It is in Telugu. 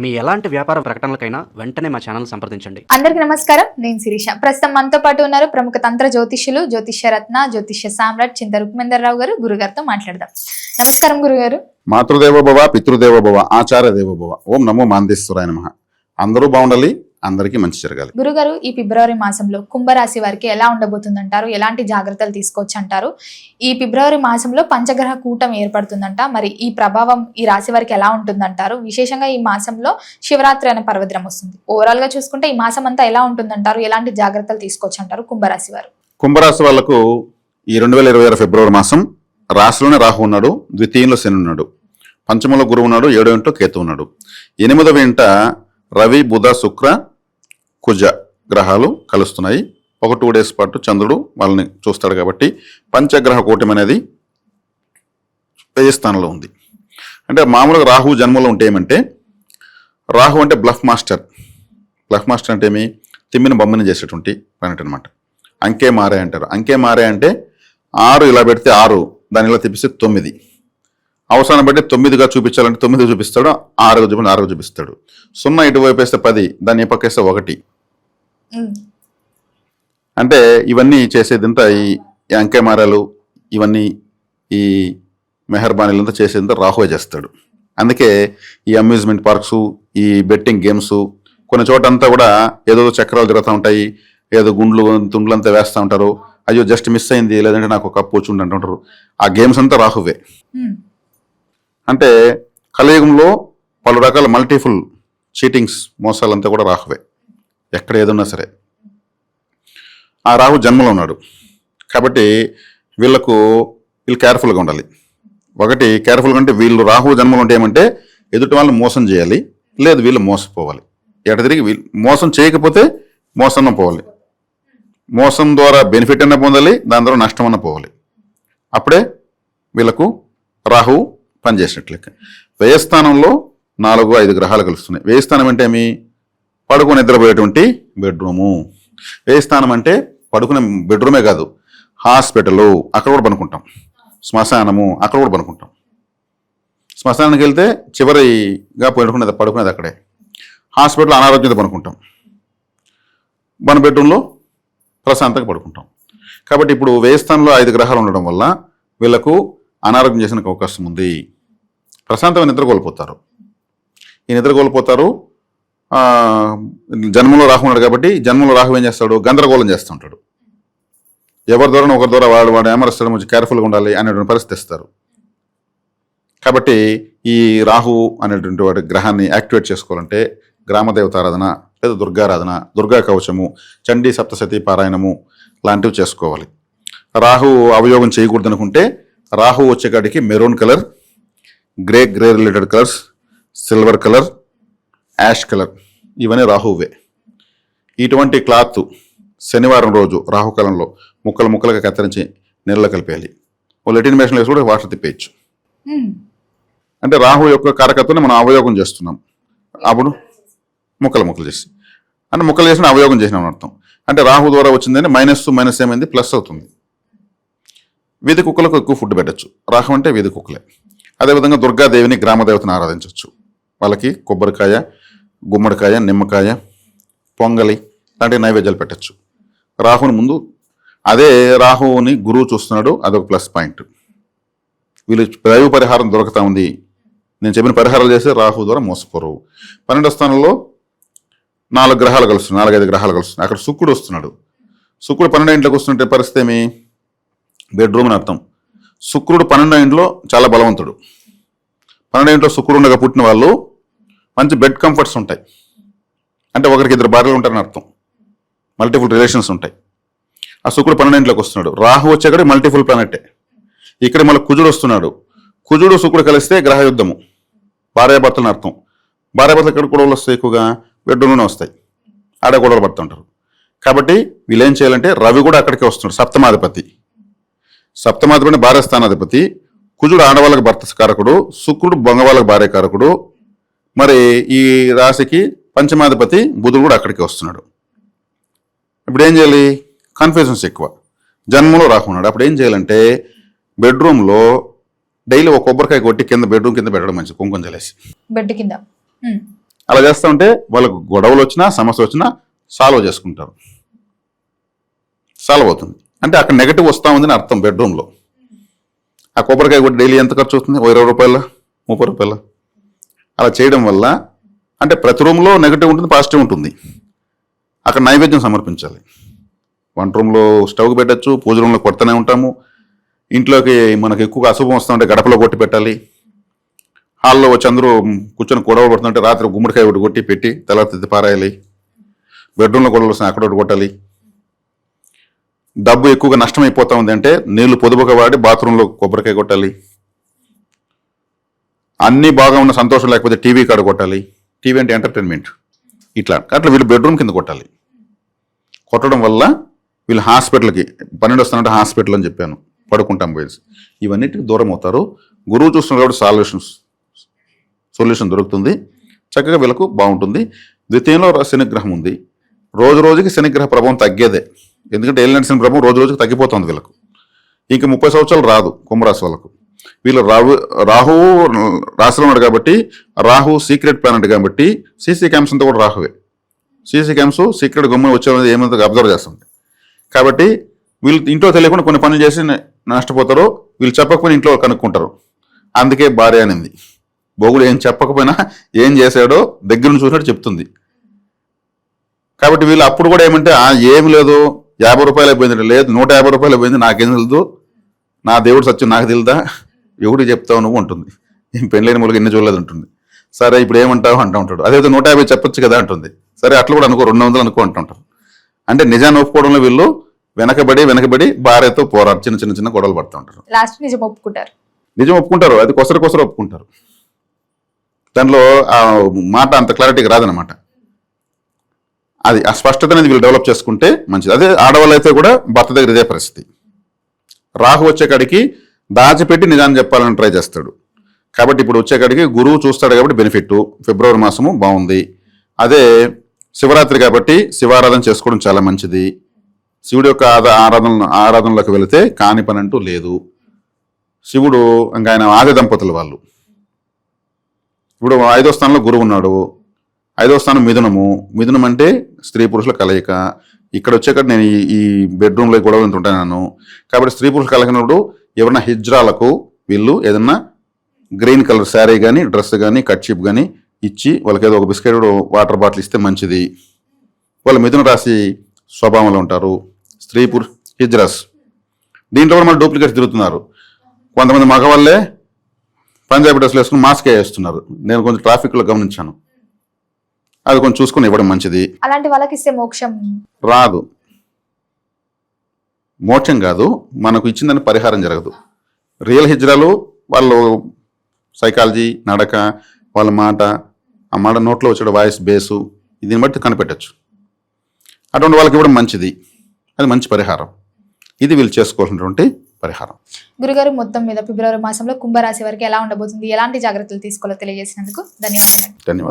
మీ ఎలాంటి వ్యాపార ప్రకటనలకైనా వెంటనే మా ఛానల్ సంప్రదించండి. అందరికీ నమస్కారం, నేను శిరీష. ప్రస్తుతం మనతో పాటు ఉన్నారు ప్రముఖ తంత్ర జ్యోతిష్యులు, జ్యోతిష్య రత్న, జ్యోతిష్య సామ్రాట్ చింత రుక్మేందర్ గారు. గురుగారితో మాట్లాడదాం. నమస్కారం గురుగారు. మాతృదేవ భవ, పితృదేవ భవ, ఆచార్య దేవ భవ. ఓం నమో మాందేశ్వరాయ నమః. అందరూ బాగుండాలి, అందరికీ మంచి జరగాలి. గురుగారు, ఈ ఫిబ్రవరి మాసంలో కుంభరాశి వారికి ఎలా ఉండబోతుందంటారు? ఎలాంటి జాగ్రత్తలు తీసుకోవచ్చు అంటారు? ఈ ఫిబ్రవరి మాసంలో పంచగ్రహ కూటం ఏర్పడుతుందంట. మరి ఈ ప్రభావం ఈ రాశి వారికి ఎలా ఉంటుందంటారు? విశేషంగా ఈ మాసంలో శివరాత్రి అనే పర్వదినం వస్తుంది. ఓవరాల్ గా చూసుకుంటే ఈ మాసం అంతా ఎలా ఉంటుందంటారు? ఎలాంటి జాగ్రత్తలు తీసుకోవచ్చు అంటారు కుంభరాశి వారు? కుంభరాశి వాళ్లకు ఈ 2026 ఫిబ్రవరి మాసం రాశిలోనే రాహు ఉన్నాడు, ద్వితీయంలో శని ఉన్నాడు, పంచమంలో గురువు ఉన్నాడు, 7వ ఇంట్లో కేతు ఉన్నాడు, 8వ ఇంట రవి, బుధ, శుక్ర, కుజ గ్రహాలు కలుస్తున్నాయి. ఒక 2 డేస్ పాటు చంద్రుడు వాళ్ళని చూస్తాడు. కాబట్టి పంచగ్రహ కూటమి అనేది 10వ స్థానంలో ఉంది. అంటే మామూలుగా రాహు జన్మలో ఉంటే ఏమంటే, రాహు అంటే బ్లఫ్ మాస్టర్. బ్లఫ్ మాస్టర్ అంటే ఏమి? తిమ్మిన బొమ్మని చేసేటువంటి ప్లానెట్ అనమాట. అంకే మారే అంటారు. అంకే మారే అంటే 6 ఇలా పెడితే 6, దాన్ని ఇలా తిప్పిస్తే 9, అవసరాన్ని బట్టి 9గా చూపించాలంటే 9 చూపిస్తాడు, 6గా చూపించి 6గా చూపిస్తాడు. 0 ఇటువైపు వేస్తే 10, దాన్ని ఏ పక్క వేస్తే 1. అంటే ఇవన్నీ చేసేదంతా ఈ అంకె మారాలు, ఇవన్నీ ఈ మెహర్బానీలంతా చేసేదంతా రాహువే చేస్తాడు. అందుకే ఈ అమ్యూజ్మెంట్ పార్క్స్, ఈ బెట్టింగ్ గేమ్స్, కొన్ని చోట అంతా కూడా ఏదో చక్రాలు తిరుగుతూ ఉంటాయి, ఏదో తుండ్లంతా వేస్తూ ఉంటారు. అయ్యో జస్ట్ మిస్ అయింది, లేదంటే నాకు ఒక కప్పు వచ్చి అంటుంటారు. ఆ గేమ్స్ అంతా రాహువే. అంటే కలియుగంలో పలు రకాల మల్టిపుల్ చీటింగ్స్, మోసాలంతా కూడా రాహువే. ఎక్కడ ఏదున్నా సరే ఆ రాహు జన్మలో ఉన్నాడు. కాబట్టి వీళ్ళు కేర్ఫుల్గా ఉండాలి. ఒకటి కేర్ఫుల్గా అంటే, వీళ్ళు రాహు జన్మలో ఉంటే ఏమంటే ఎదుటి వాళ్ళని మోసం చేయాలి, లేదు వీళ్ళు మోసపోవాలి. ఎట తిరిగి వీళ్ళు మోసం చేయకపోతే మోసం పోవాలి. మోసం ద్వారా బెనిఫిట్ అన్న పొందాలి, దాని ద్వారా నష్టం అన్న పోవాలి. అప్పుడే వీళ్ళకు రాహు పనిచేసినట్లే. వ్యయస్థానంలో 4-5 గ్రహాలు కలుస్తున్నాయి. వ్యయస్థానం అంటే ఏమి? పడుకుని నిద్రపోయేటువంటి బెడ్రూము. వ్యయస్థానం అంటే పడుకునే బెడ్రూమే కాదు, హాస్పిటల్ అక్కడ కూడా పనుకుంటాం, శ్మశానము అక్కడ కూడా పనుకుంటాం. శ్మశానానికి వెళ్తే చివరిగా పడుకునేది అక్కడే. హాస్పిటల్ అనారోగ్యంతో పనుకుంటాం, మన బెడ్రూమ్లో ప్రశాంతంగా పడుకుంటాం. కాబట్టి ఇప్పుడు వ్యయస్థానంలో 5 గ్రహాలు ఉండడం వల్ల వీళ్ళకు అనారోగ్యం చేసిన అవకాశం ఉంది. ప్రశాంతమైన నిద్ర కోల్పోతారు. ఈ నిద్ర కోల్పోతారు. జన్మలో రాహు ఉన్నాడు కాబట్టి జన్మలో రాహు ఏం చేస్తాడు? గందరగోళం చేస్తూ ఉంటాడు. ఎవరి ద్వారా ఒకరి ద్వారా వాడు ఏమరుస్తాడు, కొంచెం కేర్ఫుల్గా ఉండాలి అనేటువంటి పరిస్థితి ఇస్తారు. కాబట్టి ఈ రాహు అనేటువంటి వాటి గ్రహాన్ని యాక్టివేట్ చేసుకోవాలంటే గ్రామదేవత ఆరాధన, లేదా దుర్గారాధన, దుర్గా కవచము, చండీ సప్తశతి పారాయణము లాంటివి చేసుకోవాలి. రాహు అవయోగం చేయకూడదు అనుకుంటే రాహు వచ్చేకాడికి maroon colour, grey related colours, silver colour, ash colour, ఇవన్నీ రాహువే. ఇటువంటి క్లాత్ శనివారం రోజు రాహుకాలంలో ముక్కలుగా కత్తిరించి నీళ్ళలో కలిపేయాలి. ఓ లెటిన్ మేషన్ వేసి కూడా వాటర్ తిప్పేయచ్చు. అంటే రాహు యొక్క కారకత్వాన్ని మనం అవయోగం చేస్తున్నాం. అప్పుడు ముక్కలు చేసి, అంటే ముక్కలు చేసిన అవయోగం చేసినాం అర్థం. అంటే రాహు ద్వారా వచ్చిందని మైనస్ ఏమైంది, ప్లస్ అవుతుంది. వీధి కుక్కలకు ఎక్కువ ఫుడ్ పెట్టచ్చు. రాహు అంటే వీధి కుక్కలే. అదేవిధంగా దుర్గాదేవిని, గ్రామదేవతను ఆరాధించవచ్చు. వాళ్ళకి కొబ్బరికాయ, గుమ్మడికాయ, నిమ్మకాయ, పొంగలి లాంటి నైవేద్యాలు పెట్టచ్చు. రాహుని ముందు అదే రాహుని గురువు చూస్తున్నాడు, అదొక ప్లస్ పాయింట్. వీళ్ళు దైవ పరిహారం దొరుకుతా ఉంది. నేను చెప్పిన పరిహారాలు చేస్తే రాహు ద్వారా మోసపోరు. 12వ స్థానంలో 4 గ్రహాలు కలుస్తున్నాయి, 4-5 గ్రహాలు కలుస్తున్నాయి. అక్కడ శుక్రుడు వస్తున్నాడు. శుక్రుడు 12వ ఇంట్లోకి వస్తుంటే పరిస్థితి ఏమి? బెడ్రూమ్ అని అర్థం. శుక్రుడు 12వ ఇంట్లో చాలా బలవంతుడు. 12వ ఇంట్లో శుక్రుడు ఉండగా పుట్టిన వాళ్ళు మంచి బెడ్ కంఫర్ట్స్ ఉంటాయి. అంటే ఒకరికి 2 భార్యలు ఉంటారని అర్థం. మల్టిపుల్ రిలేషన్స్ ఉంటాయి. ఆ శుక్రుడు 12వ ఇంట్లోకి వస్తున్నాడు. రాహు వచ్చేక్కడ మల్టిపుల్ ప్లానెటే. ఇక్కడ మళ్ళీ కుజుడు వస్తున్నాడు. కుజుడు శుక్రుడు కలిస్తే గ్రహ యుద్ధము, భార్యాభర్తలని అర్థం. భార్యాభర్తలు ఎక్కడ గొడవలు వస్తాయి? ఎక్కువగా బెడ్రూమ్లోనే వస్తాయి. ఆడే గొడవలు పడుతుంటారు. కాబట్టి వీళ్ళు ఏం చేయాలంటే, రవి కూడా అక్కడికే వస్తున్నాడు, సప్తమాధిపతి భార్య స్థానాధిపతి. కుజుడు ఆడవాళ్ళకి భర్త కారకుడు, శుక్రుడు బొంగవాళ్ళకి భార్య కారకుడు. మరి ఈ రాశికి పంచమాధిపతి బుధుడు కూడా అక్కడికి వస్తున్నాడు. ఇప్పుడు ఏం చేయాలి? కన్ఫ్యూజన్స్ ఎక్కువ. జన్మలో రాకున్నాడు. అప్పుడు ఏం చేయాలంటే, బెడ్రూమ్లో డైలీ ఒక కొబ్బరికాయ కొట్టి కింద బెడ్రూమ్ కింద పెట్టడం మంచిది, కుంకుమ జలేసి బెడ్ కింద. అలా చేస్తూ ఉంటే వాళ్ళకు గొడవలు వచ్చినా సమస్య వచ్చినా సాల్వ్ చేసుకుంటారు, సాల్వ్ అవుతుంది. అంటే అక్కడ నెగటివ్ వస్తూ ఉందని అర్థం. బెడ్రూమ్లో ఆ కొబ్బరికాయ కూడా డైలీ ఎంత ఖర్చు అవుతుంది? 20 రూపాయల 30 రూపాయల. అలా చేయడం వల్ల అంటే ప్రతి రూమ్లో నెగటివ్ ఉంటుంది, పాజిటివ్ ఉంటుంది. అక్కడ నైవేద్యం సమర్పించాలి. వంట రూమ్లో స్టవ్ పెట్టచ్చు, పూజ రూమ్లో కొడుతూనే ఉంటాము. ఇంట్లోకి మనకు ఎక్కువగా అశుభం వస్తుంటే గడపలో కొట్టి పెట్టాలి. హాల్లో వచ్చి అందరూ కూర్చొని గొడవ పడుతుంటే రాత్రి గుమ్మడికాయ ఒకటి కొట్టి పెట్టి తెల్లతి పారాయాలి. బెడ్రూమ్లో గొడవలు వస్తున్నాయి, అక్కడ ఒకటి కొట్టాలి. డబ్బు ఎక్కువగా నష్టం అయిపోతా ఉంది అంటే నీళ్లు పొదుపుగా వాడి బాత్రూంలో కొబ్బరికాయ కొట్టాలి. అన్నీ బాగా ఉన్న సంతోషం లేకపోతే టీవీ కాడ కొట్టాలి. టీవీ అంటే ఎంటర్టైన్మెంట్. అట్లా వీళ్ళు బెడ్రూమ్ కింద కొట్టాలి. కొట్టడం వల్ల వీళ్ళు హాస్పిటల్కి 12 వస్తానంటే హాస్పిటల్ అని చెప్పాను, పడుకుంటాం పోయేసి ఇవన్నిటికి దూరం అవుతారు. గురువు చూస్తున్నారు కాబట్టి సొల్యూషన్ దొరుకుతుంది. చక్కగా వీళ్ళకు బాగుంటుంది. ద్వితీయంలో శనిగ్రహం ఉంది. రోజు రోజుకి శనిగ్రహ ప్రభావం తగ్గేదే. ఎందుకంటే ఏలినాటి శని ప్రభావం రోజు రోజుకి తగ్గిపోతుంది వీళ్ళకు. ఇంక 30 సంవత్సరాలు రాదు కుంభరాశి వాళ్ళకు. వీళ్ళు రాహువు రాశిలో ఉన్నాడు కాబట్టి, రాహు సీక్రెట్ ప్లానెట్ కాబట్టి సీసీ క్యామ్స్ అంతా కూడా రాహువే. సీసీ క్యామ్స్ సీక్రెట్ గమ్మున వచ్చే ఏమంత అబ్జర్వ్ చేస్తుంది. కాబట్టి వీళ్ళు ఇంట్లో తెలియకుండా కొన్ని పనులు చేసి నష్టపోతారు. వీళ్ళు చెప్పకపోయినా ఇంట్లో కనుక్కుంటారు. అందుకే భార్య అనింది, బొగుడు ఏం చెప్పకపోయినా ఏం చేశాడో దగ్గర నుంచి చూసినట్టు చెప్తుంది. కాబట్టి వీళ్ళు అప్పుడు కూడా ఏమంటే ఏమి లేదు 50 రూపాయలు అయిపోయింది, లేదు 150 రూపాయలు అయిపోయింది, నాకేం తెలుదు, నా దేవుడు సత్యం నాకు తెలుదా, ఎవడికి చెప్తావు నువ్వు ఉంటుంది. ఏం పెళ్ళైన మూలకి ఎన్ని చూడలేదు ఉంటుంది. సరే ఇప్పుడు ఏమంటావు అంటూ ఉంటాడు. అదే 150 చెప్పొచ్చు కదా అంటుంది. సరే అట్లా కూడా అనుకో, 200 అనుకో అంటుంటారు. అంటే నిజాన్ని ఒప్పుకోవడంలో వీళ్ళు వెనకబడి భార్యతో పోరాడు చిన్న గొడవలు పడుతూ ఉంటారు. లాస్ట్ నిజం ఒప్పుకుంటారు. అది కొసరు ఒప్పుకుంటారు. దాంట్లో ఆ మాట అంత క్లారిటీగా రాదనమాట. అది ఆ స్పష్టత అనేది వీళ్ళు డెవలప్ చేసుకుంటే మంచిది. అదే ఆడవాళ్ళు అయితే కూడా భర్త దగ్గర ఇదే పరిస్థితి. రాహు వచ్చేకాడికి దాచిపెట్టి నిజాన్ని చెప్పాలని ట్రై చేస్తాడు. కాబట్టి ఇప్పుడు వచ్చేకాడికి గురువు చూస్తాడు కాబట్టి బెనిఫిట్. ఫిబ్రవరి మాసము బాగుంది. అదే శివరాత్రి కాబట్టి శివారాధన చేసుకోవడం చాలా మంచిది. శివుడి యొక్క ఆరాధనలోకి వెళితే కాని పని అంటూ లేదు. శివుడు ఇంకా ఆయన ఆది దంపతులు వాళ్ళు. ఇప్పుడు 5వ స్థానంలో గురువు ఉన్నాడు. 5వ స్థానం మిథునం అంటే స్త్రీ పురుషుల కలయిక. ఇక్కడ వచ్చేక్కడ నేను ఈ బెడ్రూమ్లో గొడవలు ఉంటాను. కాబట్టి స్త్రీ పురుషులు కలగినప్పుడు ఎవరైనా హిజ్రాలకు వీళ్ళు ఏదన్నా గ్రీన్ కలర్ శారీ కానీ డ్రెస్ కానీ కట్షిప్ కానీ ఇచ్చి వాళ్ళకి ఏదో ఒక బిస్కెట్ వాటర్ బాటిల్ ఇస్తే మంచిది. వాళ్ళు మిథున రాశి స్వభావంలో ఉంటారు. స్త్రీ పురుష హిజ్రాస్. దీంట్లో కూడా మళ్ళీ డూప్లికేట్స్ తిరుగుతున్నారు. కొంతమంది మగవాళ్ళే పంజాబీ డ్రెస్లు వేసుకుని మాస్క్ వేస్తున్నారు. నేను కొంచెం ట్రాఫిక్లో గమనించాను. అది కొంచెం చూసుకుని ఇవ్వడం మంచిది. అలాంటి వాళ్ళకి ఇస్తే మోక్షం రాదు. మోక్షం కాదు, మనకు ఇచ్చిందని పరిహారం జరగదు. రియల్ హిజ్రాలు వాళ్ళు సైకాలజీ, నడక, వాళ్ళ మాట, ఆ మాట నోట్లో వచ్చే వాయిస్ బేసు దీన్ని బట్టి కనిపెట్టచ్చు. అటువంటి వాళ్ళకి ఇవ్వడం మంచిది. అది మంచి పరిహారం. ఇది వీళ్ళు చేసుకోవాల్సినటువంటి పరిహారం. గురుగారు, మొత్తం మీద ఫిబ్రవరి మాసంలో కుంభరాశి వారికి ఎలా ఉండబోతుంది, ఎలాంటి జాగ్రత్తలు తీసుకోవాలో తెలియజేసినందుకు ధన్యవాదాలు. ధన్యవాదాలు.